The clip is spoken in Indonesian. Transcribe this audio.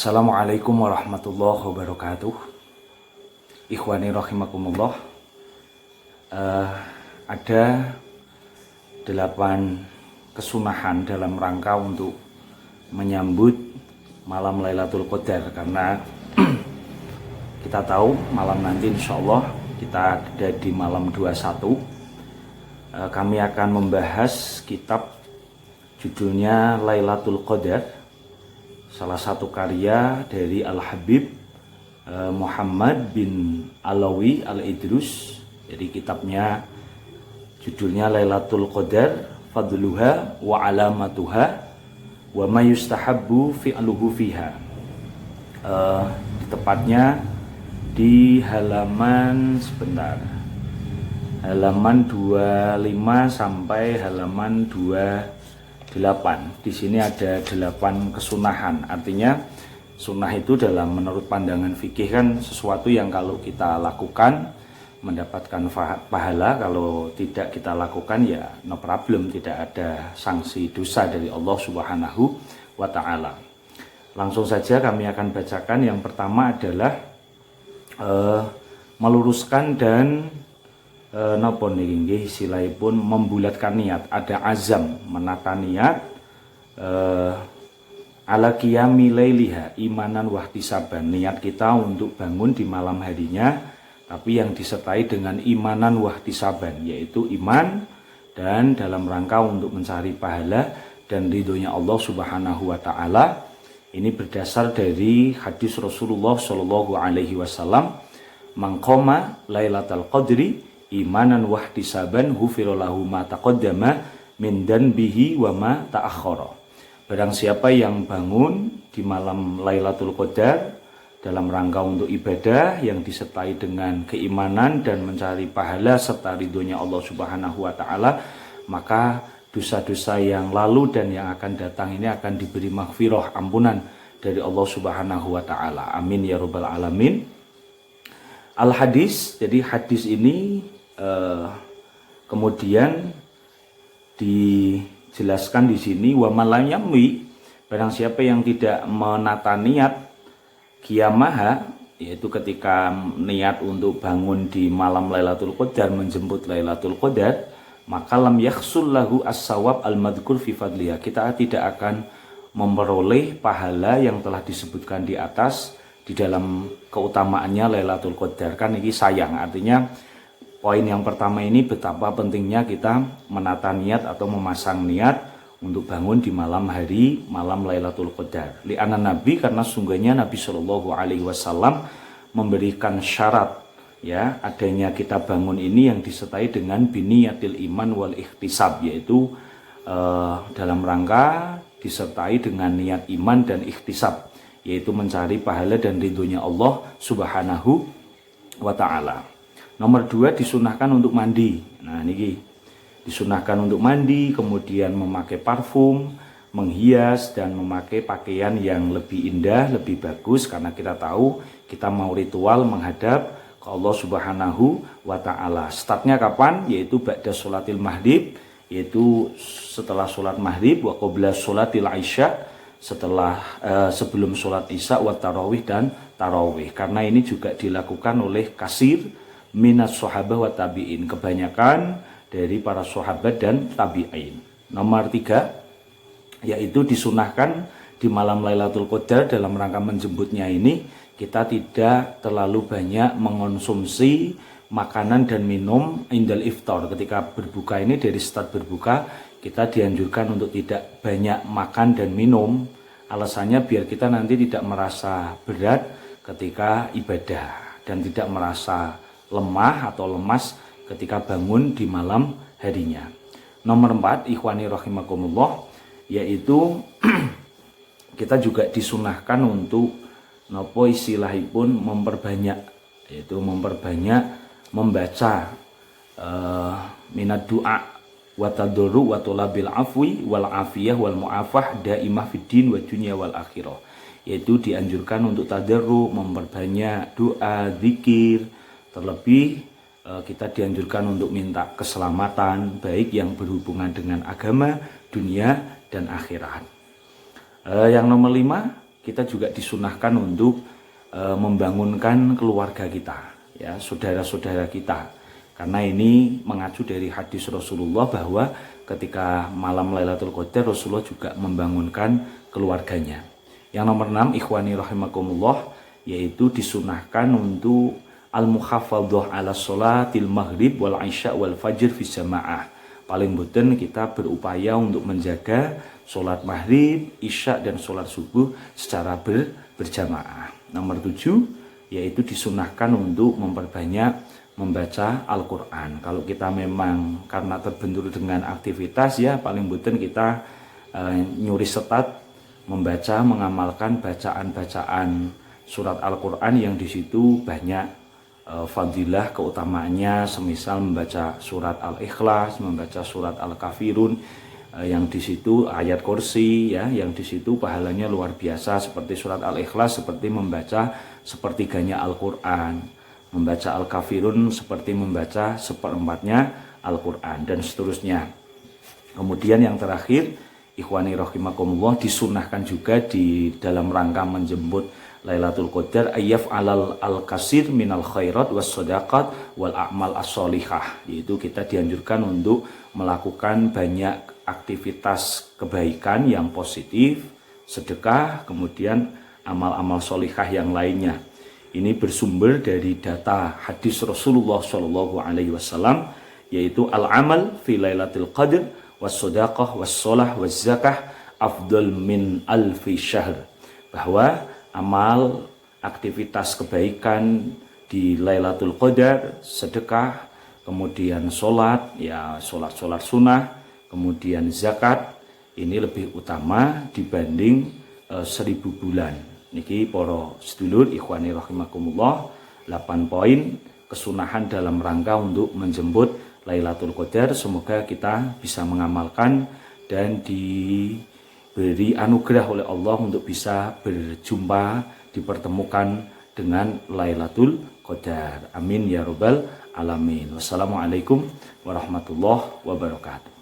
Assalamualaikum warahmatullahi wabarakatuh. Ikhwani rahimakumullah. Ada 8 kesunahan dalam rangka untuk menyambut malam Lailatul Qadar, karena kita tahu malam nanti insya Allah kita ada di malam 21. Kami akan membahas kitab judulnya Lailatul Qadar, salah satu karya dari Al-Habib Muhammad bin Alawi Al-Idrus. Jadi kitabnya judulnya Lailatul Qadar, Fadluha wa Alamatuha wa ma yustahabbu fi'luhu fiha. Tepatnya di halaman halaman 25 sampai halaman 28. Di sini ada 8 kesunahan. Artinya sunnah itu menurut pandangan fikih kan sesuatu yang kalau kita lakukan mendapatkan pahala, kalau tidak kita lakukan ya no problem, tidak ada sanksi dosa dari Allah Subhanahu wa taala. Langsung saja kami akan bacakan. Yang pertama adalah meluruskan dan napa niki istilahipun membulatkan niat. Ada azam, menata niat, ala qiyami lailiha imanan wahtisaban, niat kita untuk bangun di malam harinya tapi yang disertai dengan imanan wahtisaban, yaitu iman dan dalam rangka untuk mencari pahala dan ridhonya Allah Subhanahu wa taala. Ini berdasar dari hadis Rasulullah Shallallahu alaihi wasallam, maqama lailatul qadri imanan wahtisaban ghufira lahu ma taqaddama min danbihi wa ma ta'akhkhara. Barang siapa yang bangun di malam Lailatul Qadar dalam rangka untuk ibadah yang disertai dengan keimanan dan mencari pahala serta ridhonya Allah Subhanahu wa taala, maka dosa-dosa yang lalu dan yang akan datang ini akan diberi maghfirah, ampunan dari Allah Subhanahu wa taala. Amin ya rabbal alamin. Al-hadis, jadi hadis ini kemudian dijelaskan di sini, wa malam yamwi, barang siapa yang tidak menata niat qiyamaha, yaitu ketika niat untuk bangun di malam Lailatul Qadar, menjemput Lailatul Qadar, maka lam yakhsul lahu as-sawab al-madhkur fi fadliha, kita tidak akan memperoleh pahala yang telah disebutkan di atas di dalam keutamaannya Lailatul Qadar. Kan ini sayang, artinya poin yang pertama ini betapa pentingnya kita menata niat atau memasang niat untuk bangun di malam hari, malam Lailatul Qadar. Li'anna Nabi, karena sungguhnya Nabi Shallallahu alaihi wasallam memberikan syarat ya adanya kita bangun ini yang disertai dengan biniyatil iman wal ikhtisab, yaitu dalam rangka disertai dengan niat iman dan ikhtisab, yaitu mencari pahala dan ridhonya Allah Subhanahu wa taala. Nomor 2, disunahkan untuk mandi. Nah ini disunahkan untuk mandi, kemudian memakai parfum, menghias dan memakai pakaian yang lebih indah, lebih bagus, karena kita tahu kita mau ritual menghadap ke Allah Subhanahu wa taala. Startnya kapan? Yaitu ba'da sholatil maghrib, yaitu setelah sholat maghrib, wa qabla sholatil isya, sebelum sholat isya, wa tarawih dan tarawih. Karena ini juga dilakukan oleh kasir minas sahabah wa tabi'in, kebanyakan dari para sahabat dan tabi'in. Nomor 3, yaitu disunahkan di malam Lailatul Qadar dalam rangka menjemputnya ini kita tidak terlalu banyak mengonsumsi makanan dan minum indal iftar. Ketika berbuka ini, dari start berbuka kita dianjurkan untuk tidak banyak makan dan minum. Alasannya biar kita nanti tidak merasa berat ketika ibadah dan tidak merasa lemah atau lemas ketika bangun di malam harinya. Nomor 4, ikhwani rahimakumullah, yaitu kita juga disunahkan untuk nopo istilahipun memperbanyak, yaitu memperbanyak membaca minad du'a wa tadurru wa tulabil afwi wal afiyah wal mu'afah daimah fid din wa dunya wal akhirah, yaitu dianjurkan untuk tadarru, memperbanyak doa, zikir. Terlebih kita dianjurkan untuk minta keselamatan, baik yang berhubungan dengan agama, dunia, dan akhirat. Yang nomor 5, kita juga disunahkan untuk membangunkan keluarga kita, ya, saudara-saudara kita. Karena ini mengacu dari hadis Rasulullah bahwa ketika malam Lailatul Qadar Rasulullah juga membangunkan keluarganya. Yang nomor 6, ikhwani rahimakumullah, yaitu disunahkan untuk al-muhafadzah ala sholatil maghrib wal isya wal fajr fi jamaah. Paling boten kita berupaya untuk menjaga sholat maghrib, isya dan sholat subuh secara berjamaah. Nomor 7, yaitu disunahkan untuk memperbanyak membaca Al-Quran. Kalau kita memang karena terbentur dengan aktivitas, ya paling boten kita nyuri setat membaca, mengamalkan bacaan-bacaan surat Al-Quran yang di situ banyak fadilah keutamaannya, semisal membaca surat Al-Ikhlas, membaca surat Al-Kafirun, yang di situ ayat kursi, ya, yang di situ pahalanya luar biasa. Seperti surat Al-Ikhlas seperti membaca sepertiganya Al-Quran, membaca Al-Kafirun seperti membaca seperempatnya Al-Quran, dan seterusnya. Kemudian yang terakhir, ikhwani rahimakumullah, disunahkan juga di dalam rangka menjemput Lailatul Qadar ayyaf alal al-kasir minal khairat was sadaqat wal a'mal as-solihah, yaitu kita dianjurkan untuk melakukan banyak aktivitas kebaikan yang positif, sedekah, kemudian amal-amal solihah yang lainnya. Ini bersumber dari data hadis Rasulullah Shallallahu Alaihi Wasallam, yaitu al-amal fi Lailatul Qadar was sadaqah was solah was zakah afdal min alfi syahr, bahwa amal aktivitas kebaikan di Lailatul Qadar, sedekah, kemudian sholat, ya sholat sunnah, kemudian zakat, ini lebih utama dibanding 1000 bulan. Niki para sedulur ikhwani rahimakumullah, 8 poin kesunahan dalam rangka untuk menjemput Lailatul Qadar. Semoga kita bisa mengamalkan dan diberi anugerah oleh Allah untuk bisa berjumpa, dipertemukan dengan Lailatul Qadar. Amin ya rabbal alamin. Wassalamualaikum warahmatullahi wabarakatuh.